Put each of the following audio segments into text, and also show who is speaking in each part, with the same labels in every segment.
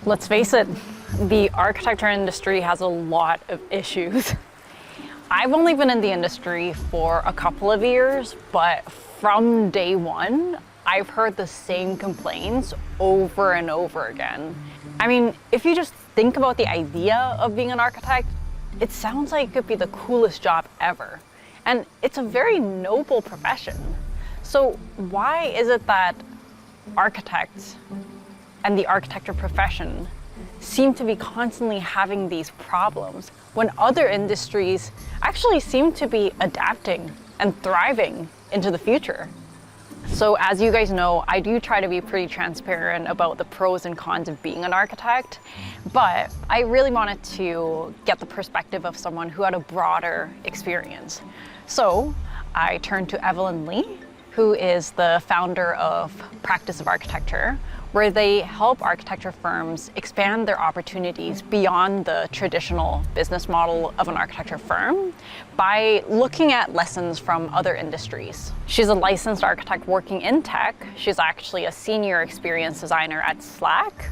Speaker 1: Let's face it, the architecture industry has a lot of issues. I've only been in the industry for a couple of years, but from day one, I've heard the same complaints over and over again. I mean, if you just think about the idea of being an architect, it sounds like it could be the coolest job ever. And it's a very noble profession. So why is it that architects and the architecture profession seem to be constantly having these problems when other industries actually seem to be adapting and thriving into the future? So as you guys know, I do try to be pretty transparent about the pros and cons of being an architect, but I really wanted to get the perspective of someone who had a broader experience. So I turned to Evelyn Lee, who is the founder of Practice of Architecture, where they help architecture firms expand their opportunities beyond the traditional business model of an architecture firm by looking at lessons from other industries. She's a licensed architect working in tech. She's actually a senior experience designer at Slack.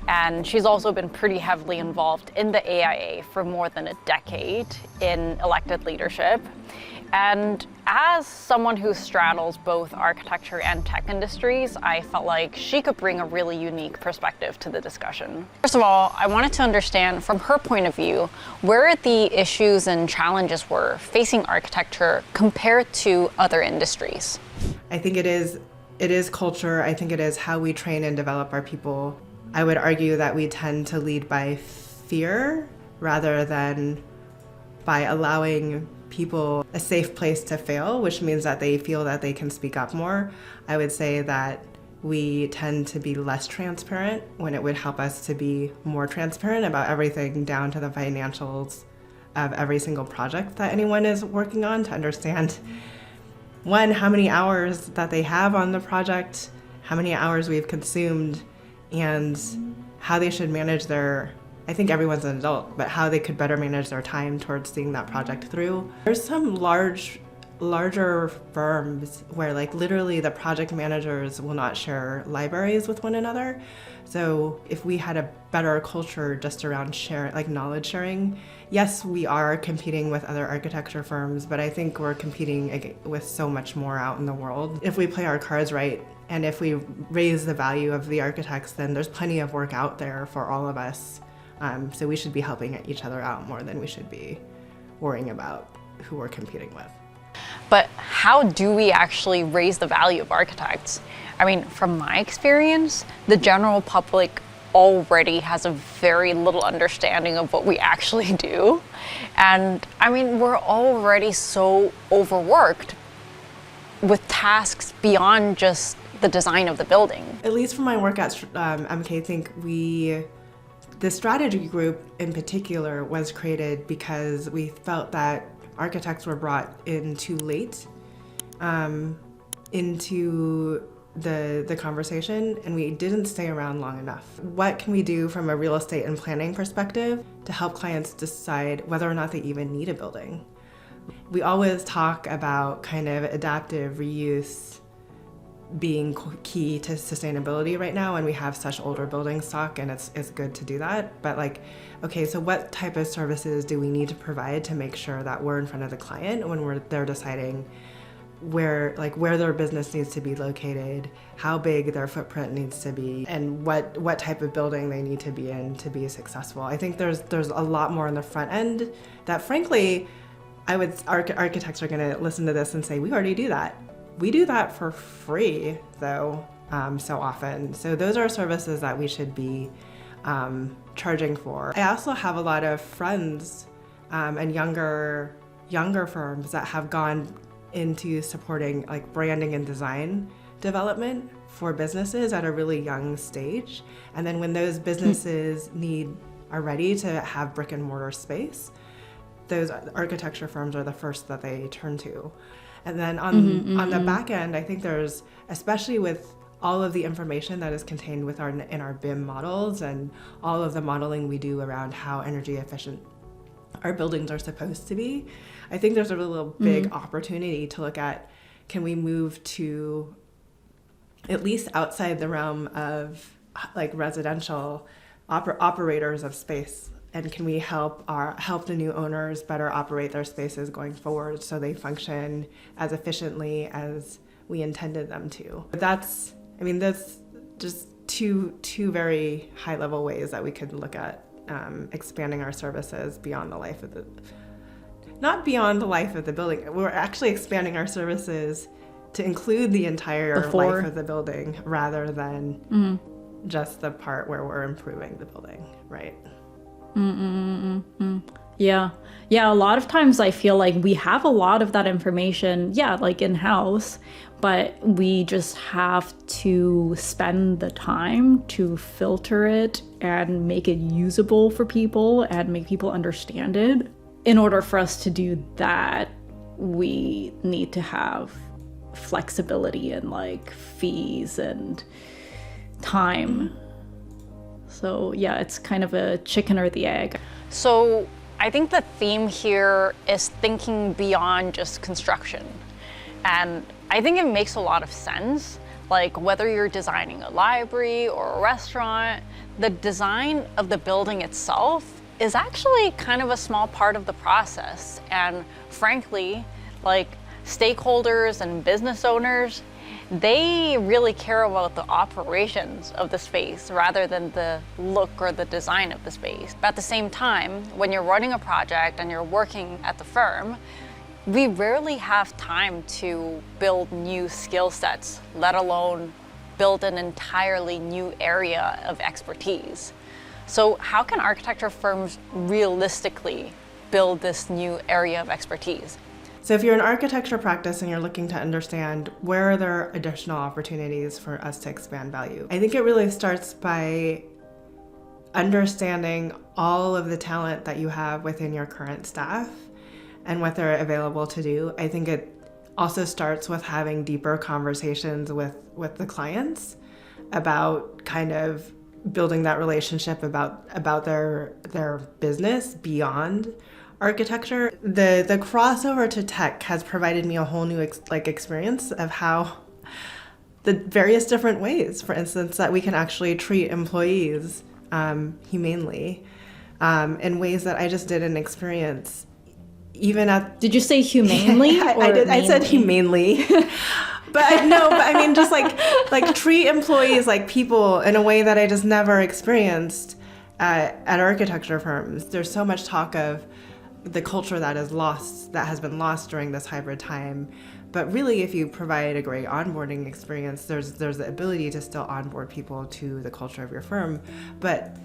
Speaker 1: And she's also been pretty heavily involved in the AIA for more than a decade in elected leadership. And as someone who straddles both architecture and tech industries, I felt like she could bring a really unique perspective to the discussion. First of all, I wanted to understand from her point of view where the issues and challenges were facing architecture compared to other industries.
Speaker 2: I think it is culture. I think it is how we train and develop our people. I would argue that we tend to lead by fear rather than by allowing people a safe place to fail, which means that they feel that they can speak up more. I would say that we tend to be less transparent when it would help us to be more transparent about everything down to the financials of every single project that anyone is working on, to understand, one, how many hours that they have on the project, how many hours we've consumed, and how they should manage I think everyone's an adult, but how they could better manage their time towards seeing that project through. There's some larger firms where literally the project managers will not share libraries with one another. So if we had a better culture just around knowledge sharing, yes, we are competing with other architecture firms, but I think we're competing with so much more out in the world. If we play our cards right, and if we raise the value of the architects, then there's plenty of work out there for all of us. So we should be helping each other out more than we should be worrying about who we're competing with.
Speaker 1: But how do we actually raise the value of architects? I mean, from my experience, the general public already has a very little understanding of what we actually do. And I mean, we're already so overworked with tasks beyond just the design of the building.
Speaker 2: At least for my work at MK, I think the strategy group in particular was created because we felt that architects were brought in too late into the conversation, and we didn't stay around long enough. What can we do from a real estate and planning perspective to help clients decide whether or not they even need a building? We always talk about kind of adaptive reuse being key to sustainability right now, and we have such older building stock, and it's good to do that. But okay, so what type of services do we need to provide to make sure that we're in front of the client when they're deciding where their business needs to be located, how big their footprint needs to be, and what type of building they need to be in to be successful? I think there's a lot more on the front end that, frankly, architects are going to listen to this and say, we already do that. We do that for free, though, so often. So those are services that we should be charging for. I also have a lot of friends and younger firms that have gone into supporting branding and design development for businesses at a really young stage. And then when those businesses are ready to have brick and mortar space, those architecture firms are the first that they turn to. And then on the back end, I think there's, especially with all of the information that is contained in our BIM models and all of the modeling we do around how energy efficient our buildings are supposed to be, I think there's a real big opportunity to look at, can we move to at least outside the realm of residential operators of space, and can we help the new owners better operate their spaces going forward so they function as efficiently as we intended them to. That's just two very high level ways that we could look at expanding our services beyond the life of not beyond the life of the building. We're actually expanding our services to include the entire life of the building rather than just the part where we're improving the building, right?
Speaker 3: Yeah. A lot of times I feel like we have a lot of that information, like in-house, but we just have to spend the time to filter it and make it usable for people and make people understand it. In order for us to do that, we need to have flexibility in like fees and time. So yeah, it's kind of a chicken or the egg.
Speaker 1: So I think the theme here is thinking beyond just construction. And I think it makes a lot of sense. Like whether you're designing a library or a restaurant, the design of the building itself is actually kind of a small part of the process. And frankly, like stakeholders and business owners, they really care about the operations of the space rather than the look or the design of the space. But at the same time, when you're running a project and you're working at the firm, we rarely have time to build new skill sets, let alone build an entirely new area of expertise. So how can architecture firms realistically build this new area of expertise?
Speaker 2: So if you're an architecture practice and you're looking to understand where are there additional opportunities for us to expand value, I think it really starts by understanding all of the talent that you have within your current staff and what they're available to do. I think it also starts with having deeper conversations with the clients about kind of building that relationship about their business beyond architecture. The crossover to tech has provided me a whole new experience of how the various different ways, for instance, that we can actually treat employees humanely in ways that I just didn't experience even at...
Speaker 3: Did you say humanely?
Speaker 2: I did. I said humanely. But I mean, just like treat employees like people in a way that I just never experienced at architecture firms. There's so much talk of the culture that has been lost during this hybrid time. But really, if you provide a great onboarding experience, there's the ability to still onboard people to the culture of your firm. But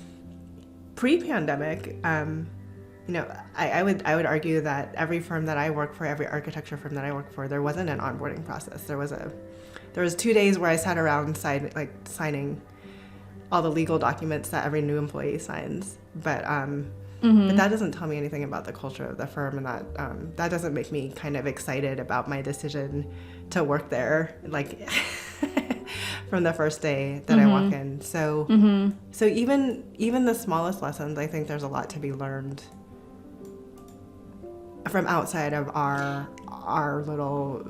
Speaker 2: pre-pandemic, I would argue that every firm that I work for, every architecture firm that I work for, there wasn't an onboarding process. There was 2 days where I sat around signing all the legal documents that every new employee signs. But that doesn't tell me anything about the culture of the firm, and that doesn't make me kind of excited about my decision to work there, like from the first day that I walk in. So even the smallest lessons, I think there's a lot to be learned from outside of our little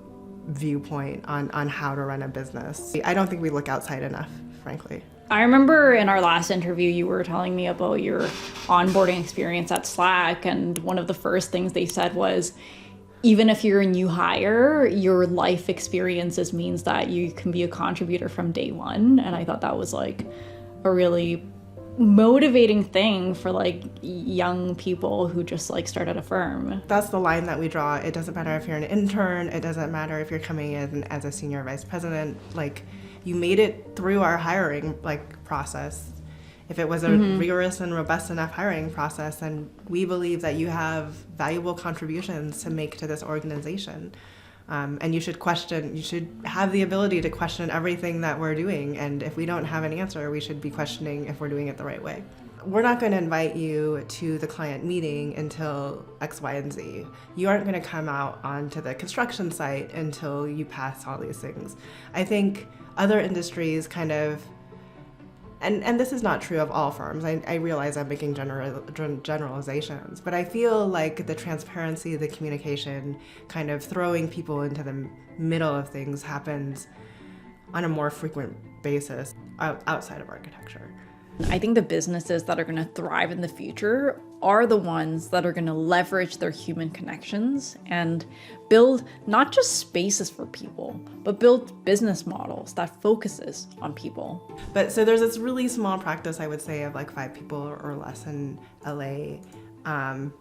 Speaker 2: viewpoint on how to run a business. I don't think we look outside enough, frankly.
Speaker 3: I remember in our last interview, you were telling me about your onboarding experience at Slack, and one of the first things they said was, even if you're a new hire, your life experiences means that you can be a contributor from day one. And I thought that was like a really motivating thing for like young people who just like start at a firm.
Speaker 2: That's the line that we draw. It doesn't matter if you're an intern, it doesn't matter if you're coming in as a senior vice president. Like, you made it through our hiring process. If it was a rigorous and robust enough hiring process, and we believe that you have valuable contributions to make to this organization. And you should have the ability to question everything that we're doing. And if we don't have an answer, we should be questioning if we're doing it the right way. We're not going to invite you to the client meeting until X, Y, and Z. You aren't going to come out onto the construction site until you pass all these things. I think other industries kind of, and this is not true of all firms. I realize I'm making generalizations, but I feel like the transparency, the communication, kind of throwing people into the middle of things happens on a more frequent basis outside of architecture.
Speaker 3: I think the businesses that are going to thrive in the future are the ones that are going to leverage their human connections and build not just spaces for people, but build business models that focuses on people.
Speaker 2: But so there's this really small practice, I would say, of like 5 people or less in LA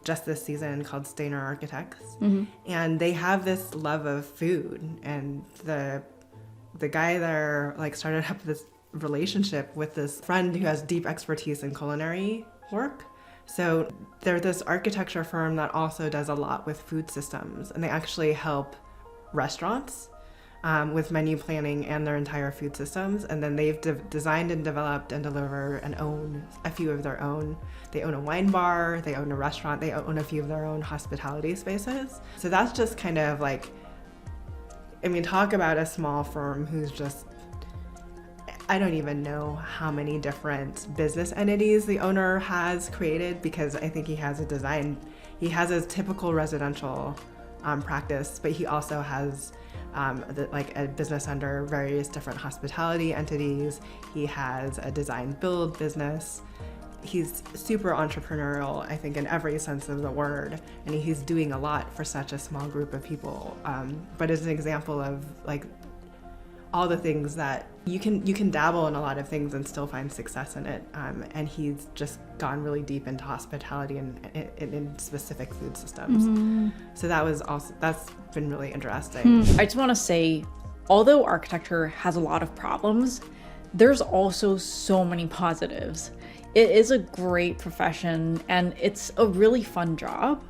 Speaker 2: just this season called Stainer Architects. And they have this love of food, and the guy there like started up this relationship with this friend who has deep expertise in culinary work. So they're this architecture firm that also does a lot with food systems, and they actually help restaurants with menu planning and their entire food systems. And then they've designed and developed and deliver and own a few of their own. They own a wine bar, they own a restaurant, they own a few of their own hospitality spaces. So that's just kind of like, I mean, talk about a small firm who's just, I don't even know how many different business entities the owner has created, because I think he has a typical residential practice, but he also has like a business under various different hospitality entities. He has a design build business. He's super entrepreneurial, I think, in every sense of the word, and he's doing a lot for such a small group of people. But as an example of like all the things that you can dabble in a lot of things and still find success in it. And he's just gone really deep into hospitality and in specific food systems. So that's been really interesting.
Speaker 3: I just want to say, although architecture has a lot of problems, there's also so many positives. It is a great profession and it's a really fun job.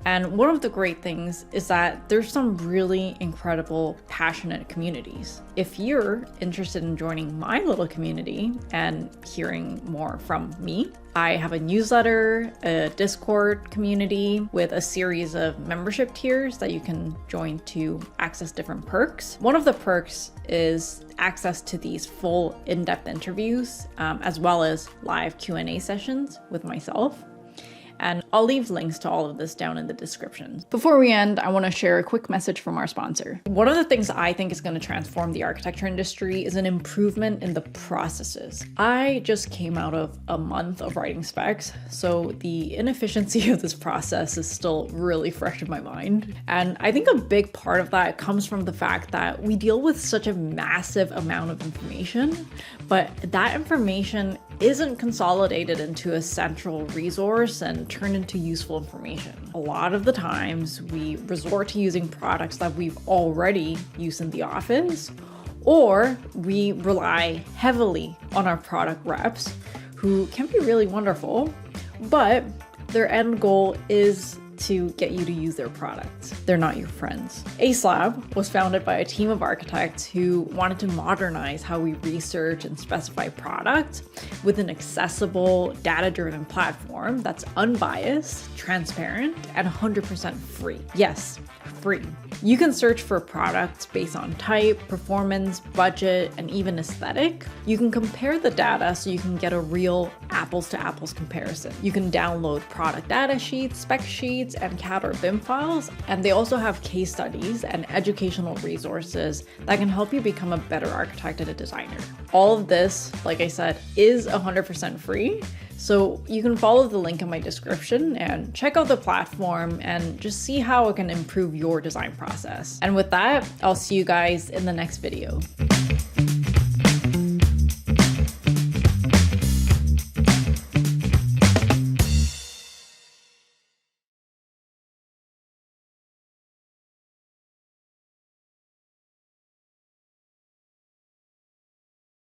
Speaker 3: And one of the great things is that there's some really incredible, passionate communities. If you're interested in joining my little community and hearing more from me, I have a newsletter, a Discord community with a series of membership tiers that you can join to access different perks. One of the perks is access to these full in-depth interviews, as well as live Q&A sessions with myself. And I'll leave links to all of this down in the description. Before we end, I want to share a quick message from our sponsor. One of the things I think is going to transform the architecture industry is an improvement in the processes. I just came out of a month of writing specs, so the inefficiency of this process is still really fresh in my mind. And I think a big part of that comes from the fact that we deal with such a massive amount of information, but that information isn't consolidated into a central resource and turned into useful information. A lot of the times we resort to using products that we've already used in the office, or we rely heavily on our product reps, who can be really wonderful, but their end goal is to get you to use their products. They're not your friends. Acelab was founded by a team of architects who wanted to modernize how we research and specify products with an accessible, data-driven platform that's unbiased, transparent, and 100% free. Yes, free. You can search for products based on type, performance, budget, and even aesthetic. You can compare the data so you can get a real apples to apples comparison. You can download product data sheets, spec sheets, and CAD or BIM files. And they also have case studies and educational resources that can help you become a better architect and a designer. All of this, like I said, is 100% free. So you can follow the link in my description and check out the platform and just see how it can improve your design process. And with that, I'll see you guys in the next video.